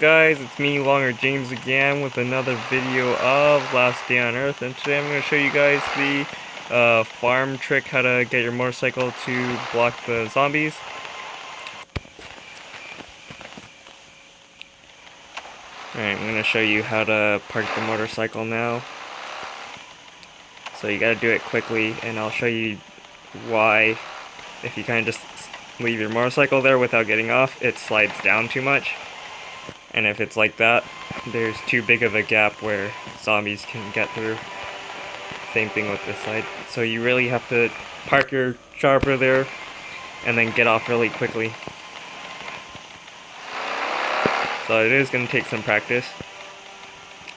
guys, it's me, Longer James, again with another video of Last Day on Earth, and today I'm going to show you guys the farm trick, how to get your motorcycle to block the zombies. Alright, I'm going to show you how to park the motorcycle now. So you gotta do it quickly, and I'll show you why. If you kind of just leave your motorcycle there without getting off, it slides down too much. And if it's like that, there's too big of a gap where zombies can get through. Same thing with this side. So you really have to park your chopper there and then get off really quickly. So it is going to take some practice.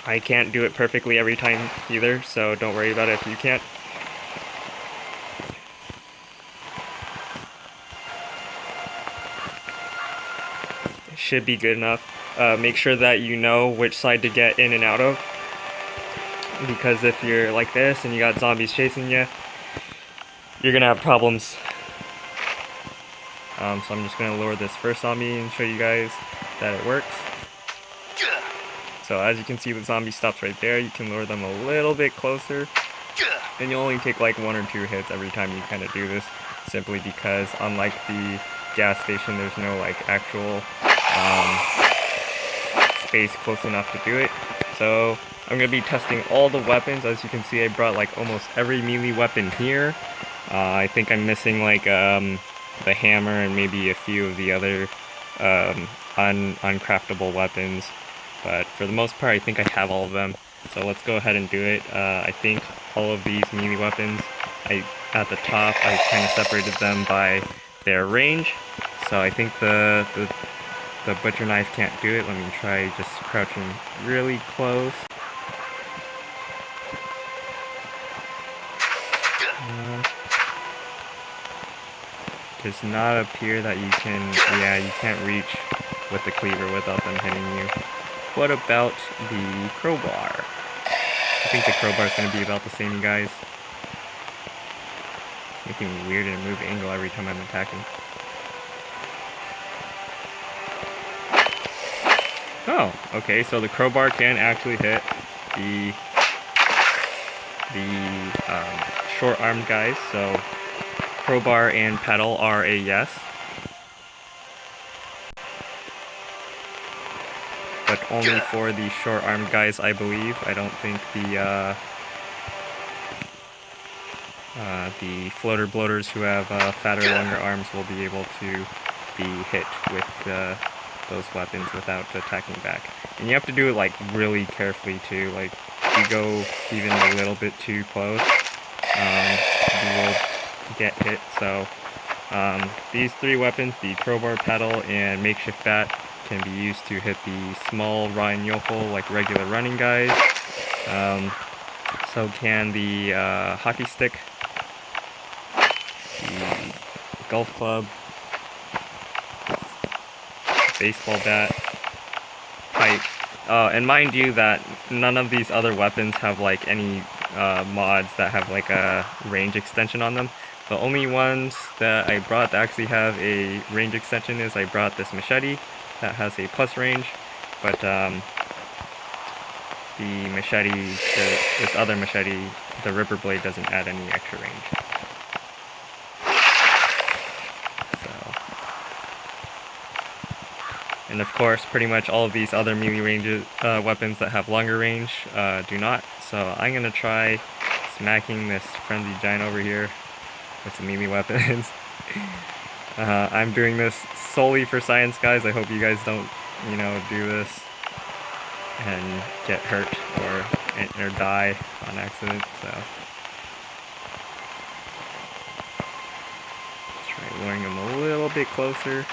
I can't do it perfectly every time either, so don't worry about it if you can't. It should be good enough. Make sure that you know which side to get in and out of, because if you're like this and you got zombies chasing you, you're gonna have problems. So I'm just gonna lower this first zombie and show you guys that it works. So as you can see, the zombie stops right there. You can lure them a little bit closer, and you'll only take like 1 or 2 hits every time you kind of do this, simply because unlike the gas station, there's no like actual space close enough to do it. So I'm going to be testing all the weapons. As you can see, I brought like almost every melee weapon here. I think I'm missing like the hammer and maybe a few of the other uncraftable weapons. But for the most part, I think I have all of them. So let's go ahead and do it. I think all of these melee weapons, at the top, I kind of separated them by their range. So I think the butcher knife can't do it. Let me try just crouching really close. Does not appear that you can, yeah, you can't reach with the cleaver without them hitting you. What about the crowbar? I think the crowbar is going to be about the same, you guys. Making me weird and move angle every time I'm attacking. Oh, okay, so the crowbar can actually hit the short-armed guys, so crowbar and pedal are a yes. But only for the short-armed guys, I believe. I don't think the floater bloaters who have fatter, longer arms will be able to be hit with those weapons without attacking back. And you have to do it like really carefully too. Like if you go even a little bit too close, you will get hit. So these 3 weapons, the crowbar, pedal, and makeshift bat, can be used to hit the small Ryan yokel, like regular running guys. So can the hockey stick, the golf club, baseball bat, pipe. And mind you that none of these other weapons have like any mods that have like a range extension on them. The only ones that I brought that actually have a range extension is I brought this machete that has a plus range, but the machete, this other machete, the ripper blade, doesn't add any extra range. And of course, pretty much all of these other melee range weapons that have longer range do not. So I'm going to try smacking this frenzied giant over here with some melee weapons. I'm doing this solely for science, guys. I hope you guys don't, do this and get hurt or die on accident. So let's try luring them a little bit closer.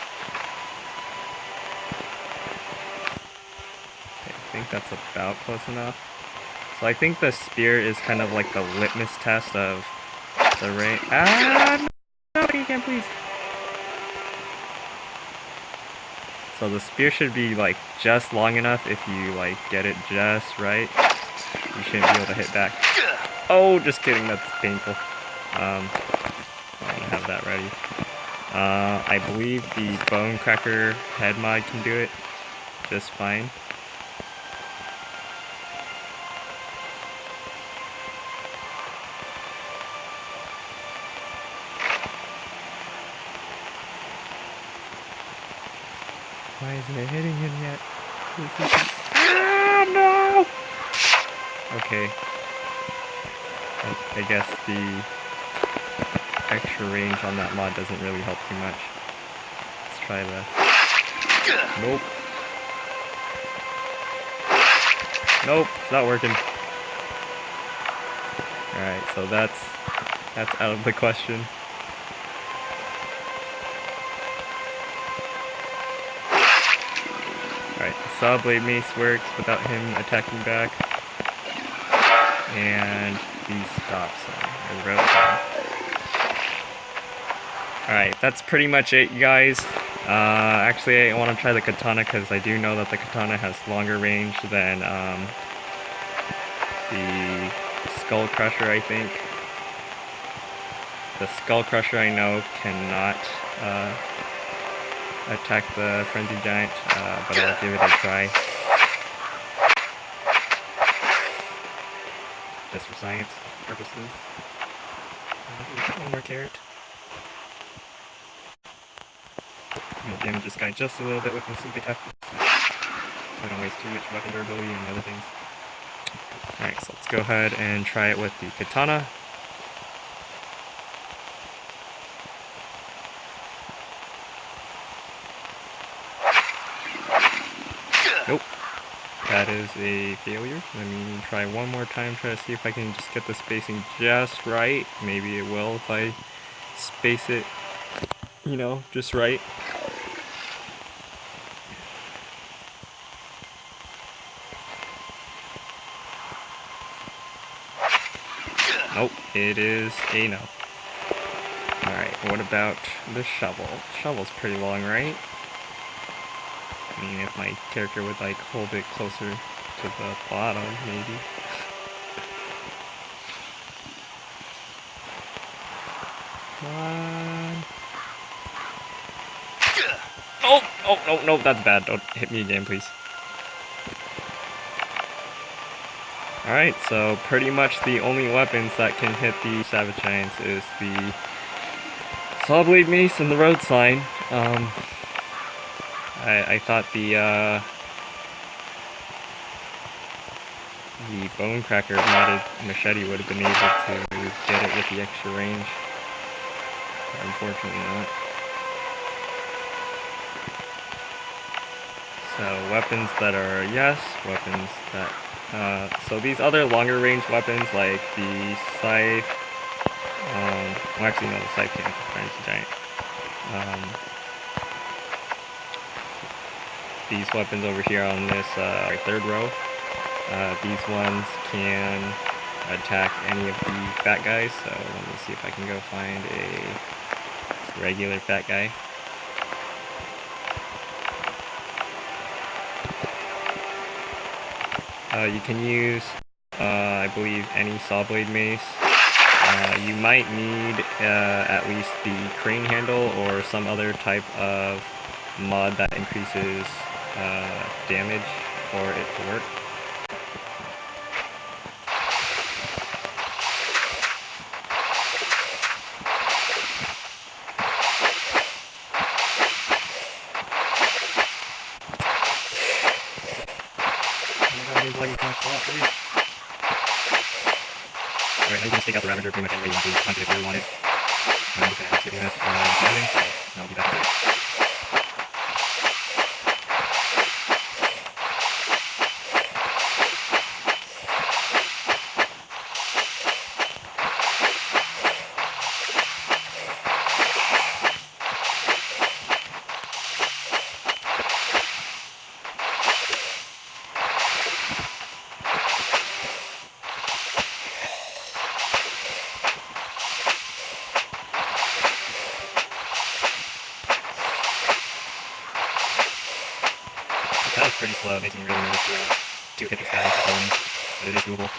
I think that's about close enough. So I think the spear is kind of like the litmus test of the range. Ah, no, you can't, please. So the spear should be like just long enough. If you like get it just right, you shouldn't be able to hit back. Oh, just kidding, that's painful. I'm gonna have that ready. I believe the bone cracker head mod can do it. just fine. Why isn't it hitting him yet? Ah, no! Okay. I guess the extra range on that mod doesn't really help too much. Let's try the... Nope. Nope, it's not working. Alright, so that's out of the question. Alright, the Sawblade mace works without him attacking back. And these stops are rotating. Alright, that's pretty much it, you guys. Actually, I want to try the katana because I do know that the katana has longer range than the skull crusher, I think. The skull crusher, I know, cannot attack the frenzied giant, but I'll give it a try. Just for science purposes. One more carrot. I'm gonna damage this guy just a little bit with my sleep attack, so I don't waste too much weapon durability and other things. Alright, so let's go ahead and try it with the katana. Nope. That is a failure. Let me try one more time, try to see if I can just get the spacing just right. Maybe it will if I space it, you know, just right. Nope, it is a no. Alright, what about the shovel? Shovel's pretty long, right? I mean, if my character would, like, hold it closer to the bottom, maybe. Come on. Oh, no, that's bad. Don't hit me again, please. Alright, so pretty much the only weapons that can hit the Savage Giants is the Sawblade mace and the road sign. I thought the bone cracker modded machete would have been able to get it with the extra range. But unfortunately not. So weapons that are yes, weapons that so these other longer range weapons like the scythe, well actually no, the scythe can't defend the giant. These weapons over here on this third row, these ones can attack any of the fat guys, so let me see if I can go find a regular fat guy. You can use, I believe, any Sawblade mace. You might need at least the crane handle or some other type of mod that increases damage for it to work. Alright, now you can just take out the Ravager pretty much any way you want to, hunt it if you really want it. I'm just going to skip this, and I'll be back in a second. That was pretty slow, making me really nervous to hit this guy, but it is doable.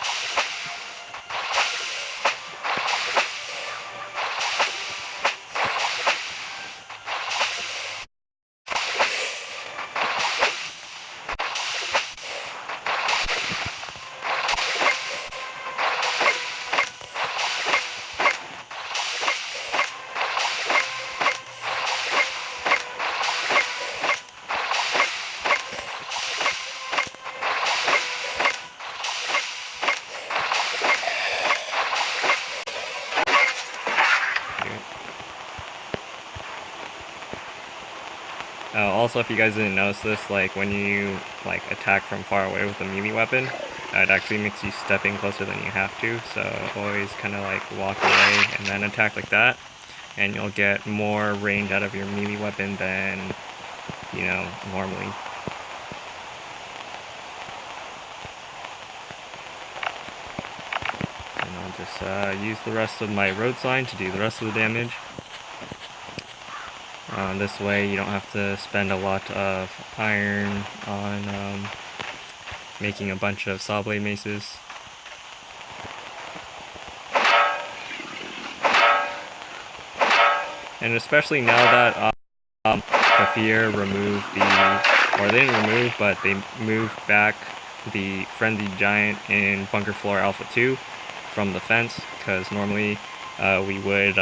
Also, if you guys didn't notice this, like when you like attack from far away with a melee weapon, it actually makes you step in closer than you have to. So always kind of like walk away and then attack like that, and you'll get more range out of your melee weapon than, you know, normally. And I'll just use the rest of my road sign to do the rest of the damage. This way you don't have to spend a lot of iron on making a bunch of Sawblade maces. And especially now that Kafir removed or they didn't remove, but they moved back the Frenzied Giant in Bunker Floor Alpha 2 from the fence, because normally we would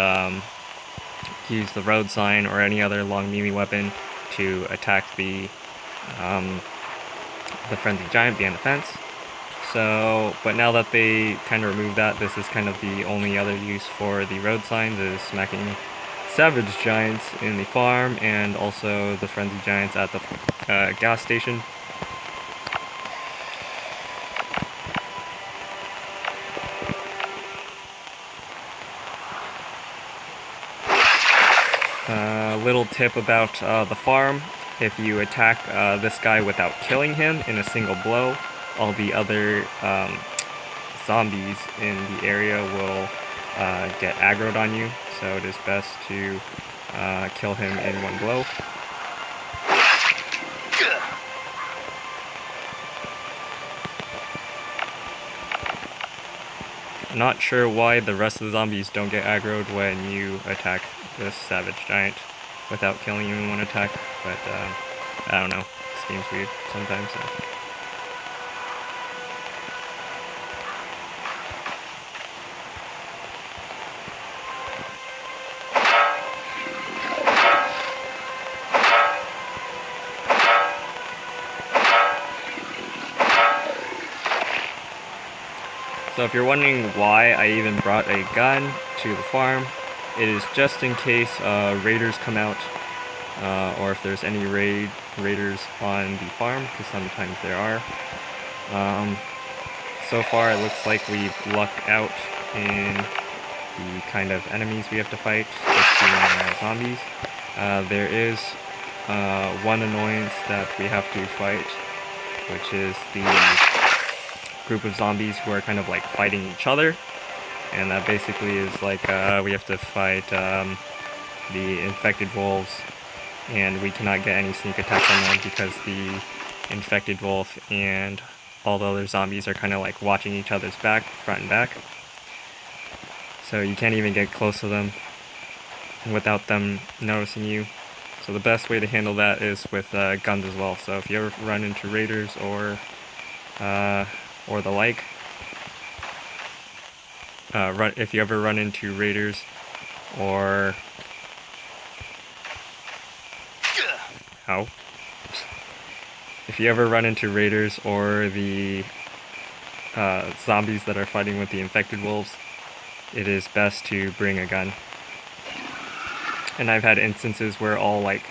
use the road sign or any other long melee weapon to attack the Frenzied Giant behind the fence. So, but now that they kind of removed that, this is kind of the only other use for the road signs, is smacking Savage Giants in the farm and also the Frenzied Giants at the gas station. Little tip about the farm: if you attack this guy without killing him in a single blow, all the other zombies in the area will get aggroed on you, so it is best to kill him in one blow. Not sure why the rest of the zombies don't get aggroed when you attack this Savage Giant without killing him in one attack, but I don't know, this game's weird sometimes. So if you're wondering why I even brought a gun to the farm, it is just in case raiders come out, or if there's any raiders on the farm, because sometimes there are. So far it looks like we've lucked out in the kind of enemies we have to fight, just being zombies. There is one annoyance that we have to fight, which is the group of zombies who are kind of like fighting each other, and that basically is like we have to fight the infected wolves, and we cannot get any sneak attacks on them because the infected wolf and all the other zombies are kind of like watching each other's back, front and back, so you can't even get close to them without them noticing you. So the best way to handle that is with guns as well. So if you ever run into raiders or the like, if you ever run into raiders or if you ever run into raiders or the zombies that are fighting with the infected wolves, it is best to bring a gun. And I've had instances where all, like,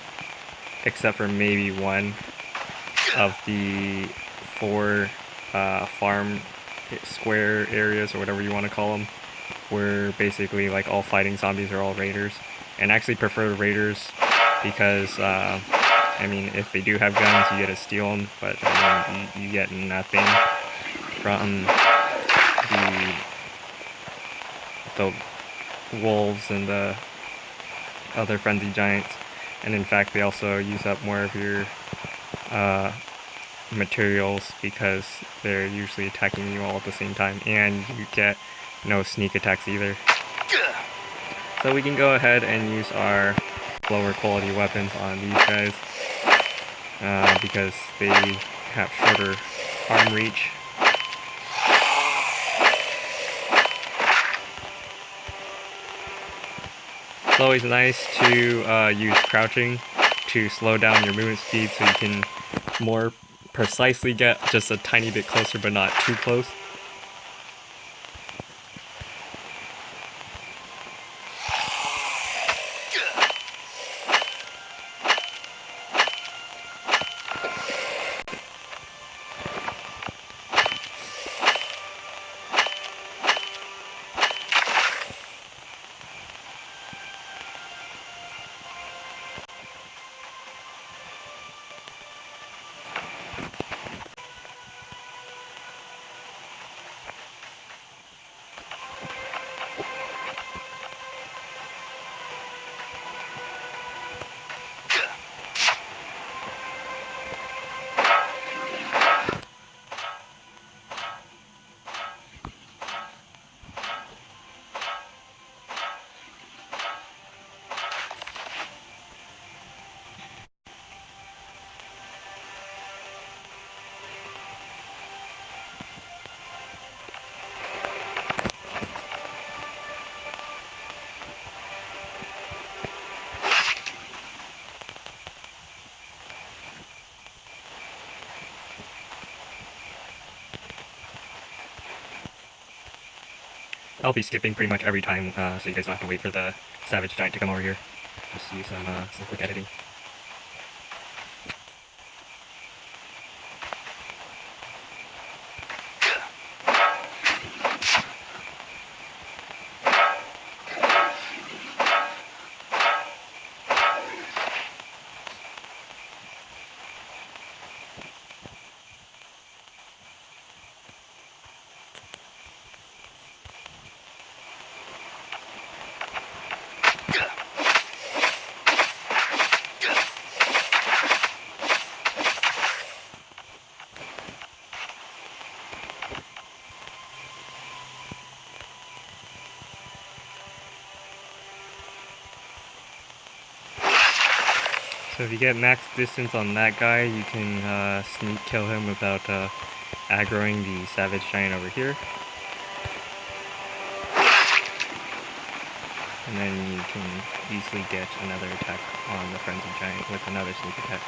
except for maybe one of the 4 farm square areas, or whatever you want to call them, where basically like all fighting zombies are all raiders. And I actually prefer raiders because I mean, if they do have guns, you get to steal them, but I mean, you get nothing from the wolves and the other Frenzied Giants. And in fact, they also use up more of your materials because they're usually attacking you all at the same time, and you get no sneak attacks either. So we can go ahead and use our lower quality weapons on these guys because they have shorter arm reach. It's always nice to use crouching to slow down your movement speed so you can more precisely get just a tiny bit closer, but not too close. I'll be skipping pretty much every time, so you guys don't have to wait for the Savage Giant to come over here. Just use some quick editing. So if you get max distance on that guy, you can sneak kill him without aggroing the Savage Giant over here. And then you can easily get another attack on the Frenzied Giant with another sneak attack.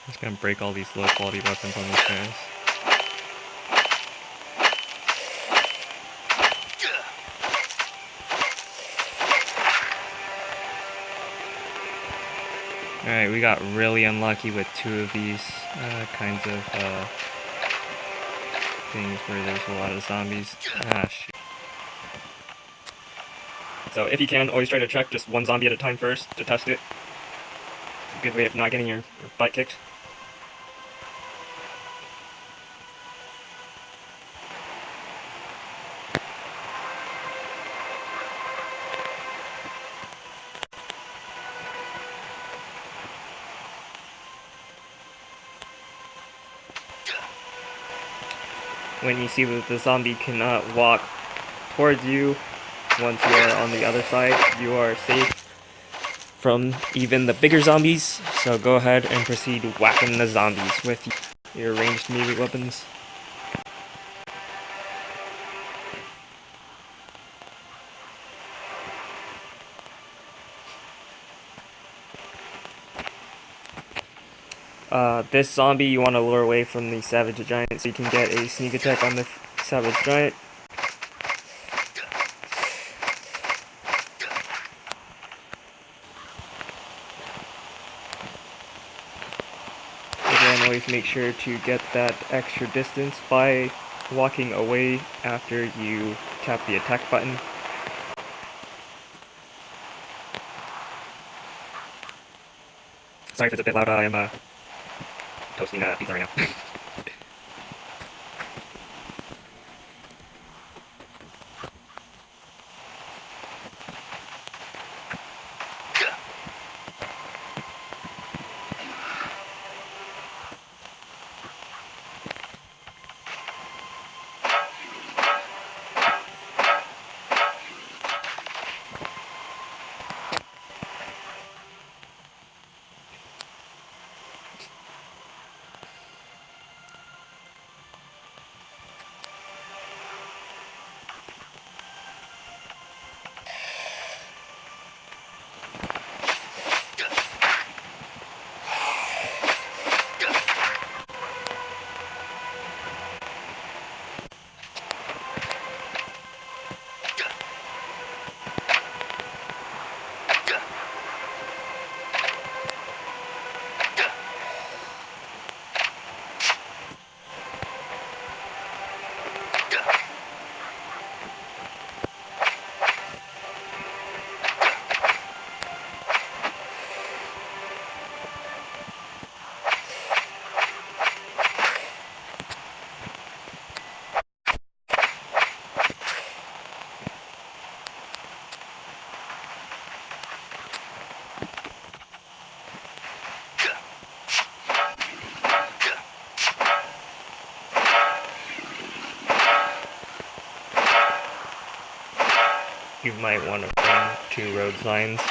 Just gonna break all these low quality weapons on these guys. Alright, we got really unlucky with two of these kinds of things where there's a lot of zombies. Ah, shit. So if you can, always try to check just one zombie at a time first to test it. It's a good way of not getting your butt kicked. When you see that the zombie cannot walk towards you, once you are on the other side, you are safe from even the bigger zombies. So go ahead and proceed whacking the zombies with your ranged melee weapons. This zombie you want to lure away from the Savage Giant so you can get a sneak attack on the Savage Giant. Again, always make sure to get that extra distance by walking away after you tap the attack button. Sorry if it's a bit loud, I am toasting pizza right now. you might want to bring 2 road signs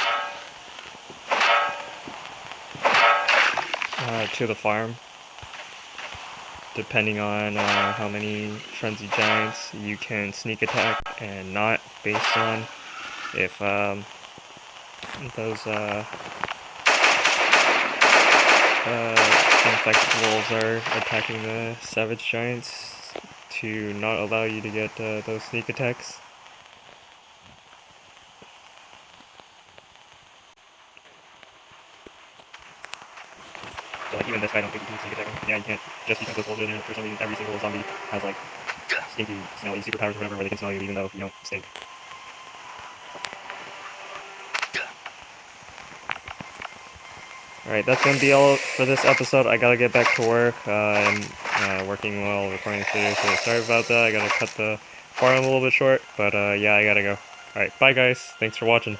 to the farm. Depending on how many frenzy giants you can sneak attack and not, based on if those infected wolves are attacking the savage giants, to not allow you to get those sneak attacks. So like even this guy, I don't think you can sneak attack him. Yeah, you can't, just because those wolves are there. For some reason, every single zombie has like stinky, smelly superpowers or whatever, where they can smell you even though you don't stink. Alright, that's gonna be all for this episode. I gotta get back to work. I'm working while recording this video, so sorry about that. I gotta cut the farm a little bit short, but yeah, I gotta go. Alright, bye guys. Thanks for watching.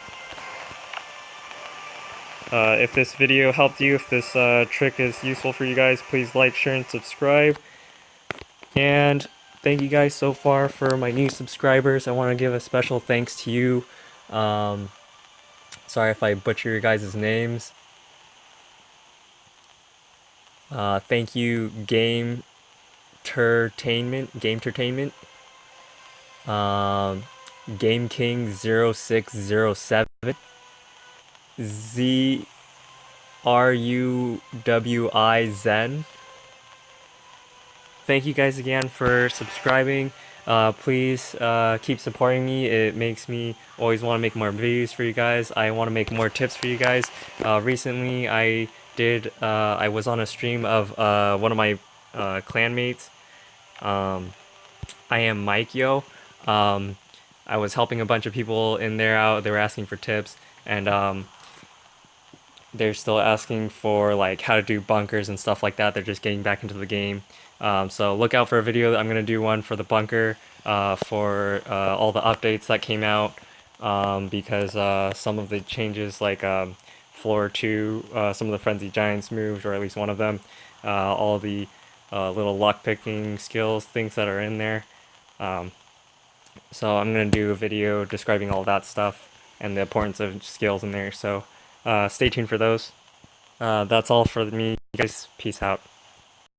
If this video helped you, if this trick is useful for you guys, please like, share, and subscribe. And thank you guys so far for my new subscribers. I want to give a special thanks to you. Sorry if I butcher your guys' names. Thank you, Game Entertainment, Game King 0607, ZRUWIZen. Thank you guys again for subscribing. Please keep supporting me. It makes me always want to make more videos for you guys. I want to make more tips for you guys. Recently, I was on a stream of one of my clanmates. I am Mike Yo. I was helping a bunch of people in there out. They were asking for tips, and they're still asking for like how to do bunkers and stuff like that. They're just getting back into the game. So look out for a video. I'm gonna do one for the bunker, for all the updates that came out, because some of the changes, like floor 2, some of the frenzy giants moved, or at least one of them. All the little lock picking skills, things that are in there. So I'm gonna do a video describing all that stuff and the importance of skills in there. So stay tuned for those. That's all for me, guys. Peace out.